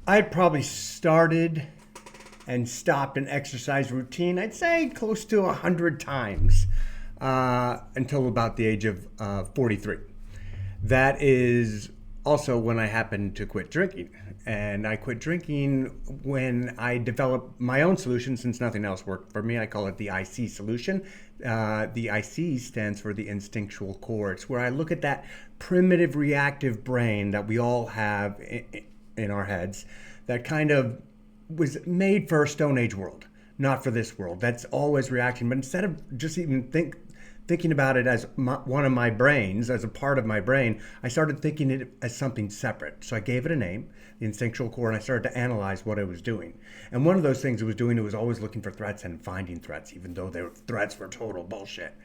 I probably started and stopped an exercise routine, I'd say close to 100 times until about the age of 43. That is also when I happened to quit drinking. And I quit drinking when I developed my own solution since nothing else worked for me. I call it the IC solution. The IC stands for the instinctual core. It's where I look at that primitive reactive brain that we all have in our heads that kind of was made for a Stone Age world, not for this world. That's always reacting. But instead of just even thinking about it as one of my brains, as a part of my brain, I started thinking it as something separate. So I gave it a name, the instinctual core, and I started to analyze what it was doing. And one of those things it was doing, it was always looking for threats and finding threats, even though their threats were total bullshit.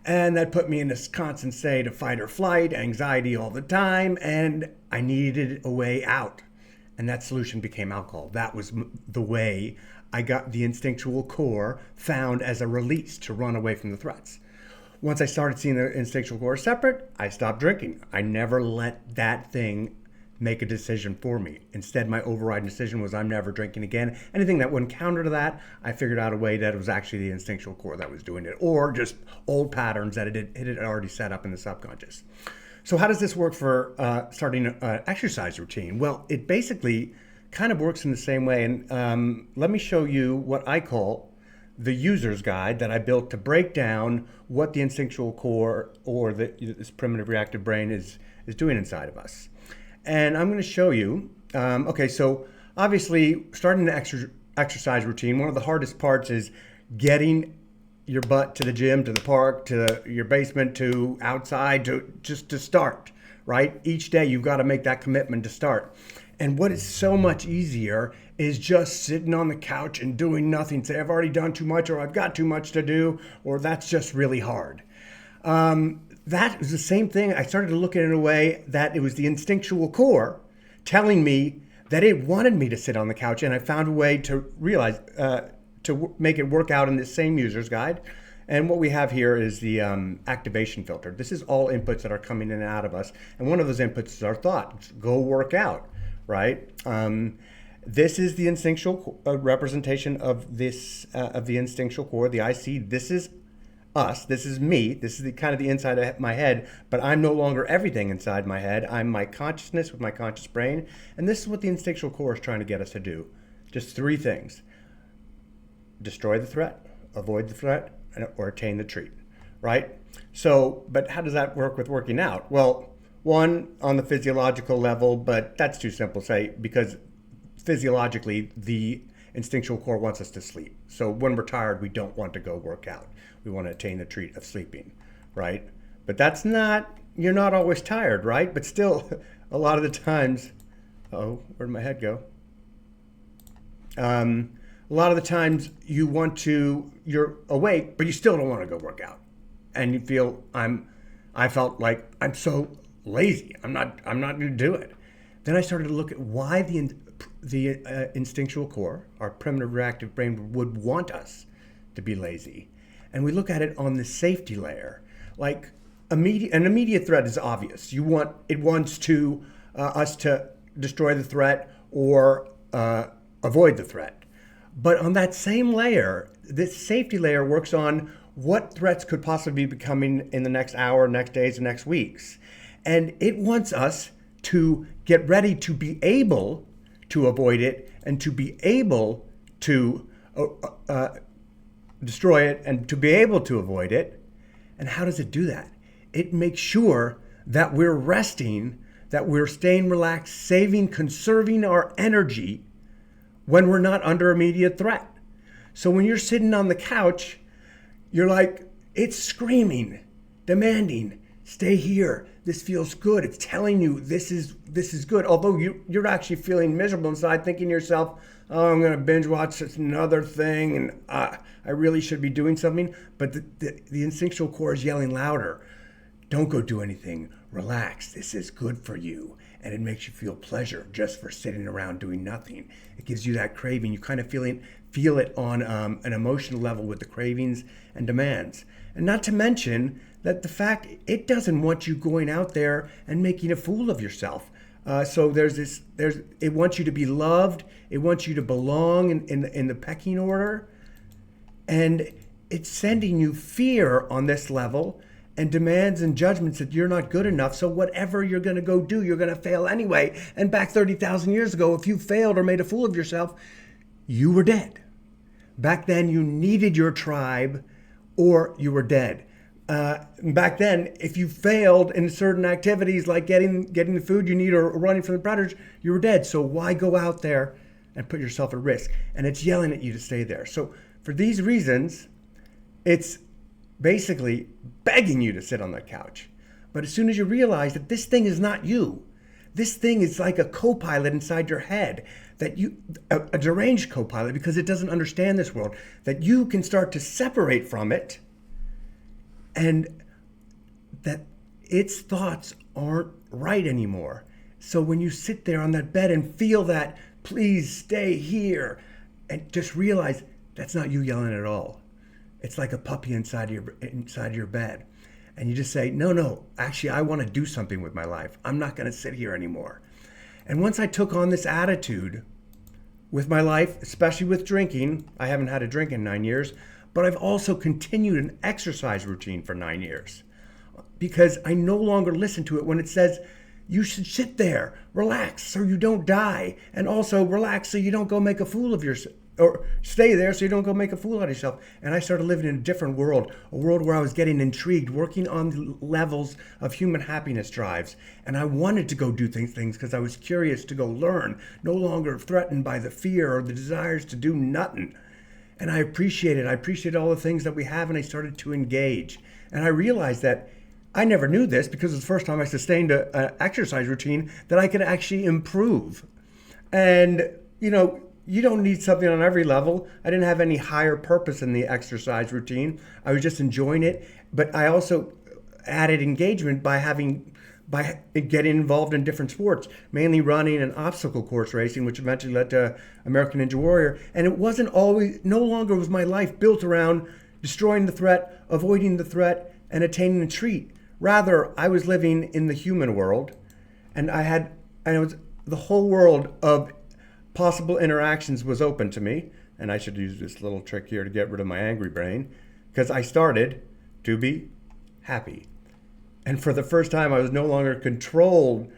And that put me in this constant state of fight or flight, anxiety all the time, and I needed a way out. And that solution became alcohol. That was the way I got the instinctual core found as a release to run away from the threats. Once I started seeing the instinctual core separate, I stopped drinking. I never let that thing make a decision for me. Instead, my overriding decision was I'm never drinking again. Anything that went counter to that, I figured out a way that it was actually the instinctual core that was doing it, or just old patterns that it had already set up in the subconscious. So how does this work for starting an exercise routine? Well, it basically kind of works in the same way. And let me show you what I call the user's guide that I built to break down what the instinctual core or this primitive reactive brain is doing inside of us. And I'm going to show you. Okay, so obviously starting an exercise routine, one of the hardest parts is getting your butt to the gym, to the park, to your basement, to outside, to start, right? Each day you've got to make that commitment to start. And what is so much easier is just sitting on the couch and doing nothing. Say, I've already done too much, or I've got too much to do, or that's just really hard. That was the same thing. I started to look at it in a way that it was the instinctual core telling me that it wanted me to sit on the couch, and I found a way to realize, to make it work out in this same user's guide. And what we have here is the activation filter. This is all inputs that are coming in and out of us. And one of those inputs is our thought. Go work out, right? This is the instinctual representation of the instinctual core, the IC. This is us. This is me. This is the kind of the inside of my head, but I'm no longer everything inside my head. I'm my consciousness with my conscious brain. And this is what the instinctual core is trying to get us to do. Just three things: destroy the threat, avoid the threat, or attain the treat, right? So, but how does that work with working out? Well, one, on the physiological level, but that's too simple to say, because physiologically, the instinctual core wants us to sleep. So when we're tired, we don't want to go work out. We want to attain the treat of sleeping, right? But that's not, you're not always tired, right? But still, a lot of the times, oh, where'd my head go? A lot of the times you're awake, but you still don't want to go work out. And you feel, I felt like I'm so lazy. I'm not going to do it. Then I started to look at why the instinctual core, our primitive reactive brain, would want us to be lazy. And we look at it on the safety layer. Like an immediate threat is obvious. It wants to us to destroy the threat or avoid the threat. But on that same layer, this safety layer works on what threats could possibly be coming in the next hour, next days, and next weeks. And it wants us to get ready to be able to avoid it and to be able to destroy it and to be able to avoid it. And how does it do that? It makes sure that we're resting, that we're staying relaxed, saving, conserving our energy when we're not under immediate threat. So when you're sitting on the couch, you're like, it's screaming, demanding, stay here. This feels good. It's telling you this is good. Although you're actually feeling miserable inside, thinking to yourself, oh, I'm going to binge watch another thing, and I really should be doing something. But the instinctual core is yelling louder. Don't go do anything. Relax. This is good for you. And it makes you feel pleasure just for sitting around doing nothing. It gives you that craving. You kind of feel it on an emotional level with the cravings and demands. And not to mention that the fact it doesn't want you going out there and making a fool of yourself. So it wants you to be loved. It wants you to belong in the pecking order. And it's sending you fear on this level and demands and judgments that you're not good enough. So whatever you're going to go do, you're going to fail anyway. And back 30,000 years ago, if you failed or made a fool of yourself, you were dead. Back then, you needed your tribe or you were dead. Back then, if you failed in certain activities like getting the food you need or running from the predators, you were dead. So why go out there and put yourself at risk? And it's yelling at you to stay there. So for these reasons, it's basically begging you to sit on the couch. But as soon as you realize that this thing is not you, this thing is like a co-pilot inside your head, a deranged co-pilot because it doesn't understand this world, that you can start to separate from it, and that its thoughts aren't right anymore. So when you sit there on that bed and feel that, please stay here, and just realize that's not you yelling at all. It's like a puppy inside of your bed. And you just say, no, actually, I want to do something with my life. I'm not going to sit here anymore. And once I took on this attitude with my life, especially with drinking, I haven't had a drink in 9 years, but I've also continued an exercise routine for 9 years because I no longer listen to it when it says, you should sit there, relax so you don't die, and also relax so you don't go make a fool of yourself, or stay there so you don't go make a fool out of yourself. And I started living in a different world, a world where I was getting intrigued, working on the levels of human happiness drives. And I wanted to go do things because I was curious to go learn, no longer threatened by the fear or the desires to do nothing. And I appreciated all the things that we have, and I started to engage. And I realized that I never knew this because it's the first time I sustained an exercise routine that I could actually improve. And, you don't need something on every level. I didn't have any higher purpose in the exercise routine. I was just enjoying it. But I also added engagement by getting involved in different sports, mainly running and obstacle course racing, which eventually led to American Ninja Warrior. And it no longer was my life built around destroying the threat, avoiding the threat, and attaining the treat. Rather, I was living in the human world, and the whole world of possible interactions was open to me. And I should use this little trick here to get rid of my angry brain, because I started to be happy. And for the first time, I was no longer controlled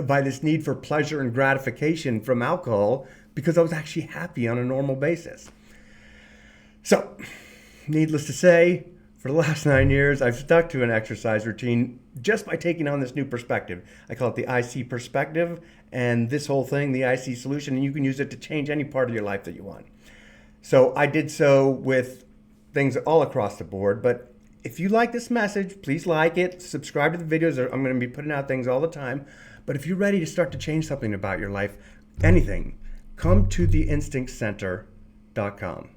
by this need for pleasure and gratification from alcohol, because I was actually happy on a normal basis. So, needless to say, for the last 9 years, I've stuck to an exercise routine just by taking on this new perspective. I call it the IC perspective, and this whole thing, the IC solution, and you can use it to change any part of your life that you want. So I did so with things all across the board, but if you like this message, please like it, subscribe to the videos. I'm going to be putting out things all the time. But if you're ready to start to change something about your life, anything, come to the instinctcenter.com,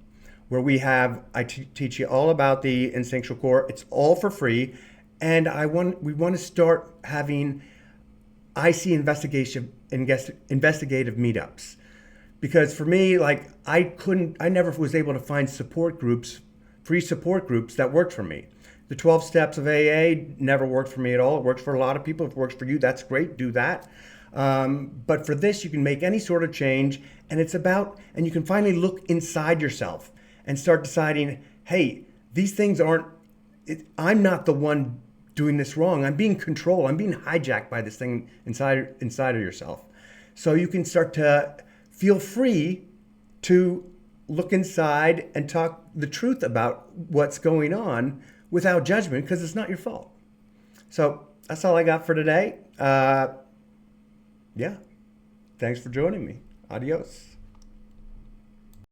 where I teach you all about the Instinctual Core. It's all for free. And we want to start having IC investigative meetups. Because for me, I never was able to find free support groups that worked for me. The 12 steps of AA never worked for me at all. It works for a lot of people. If it works for you, that's great. Do that. But for this, you can make any sort of change. And and you can finally look inside yourself and start deciding, hey, these things I'm not the one doing this wrong. I'm being controlled. I'm being hijacked by this thing inside of yourself. So you can start to feel free to look inside and talk the truth about what's going on without judgment, because it's not your fault. So that's all I got for today. Thanks for joining me. Adios.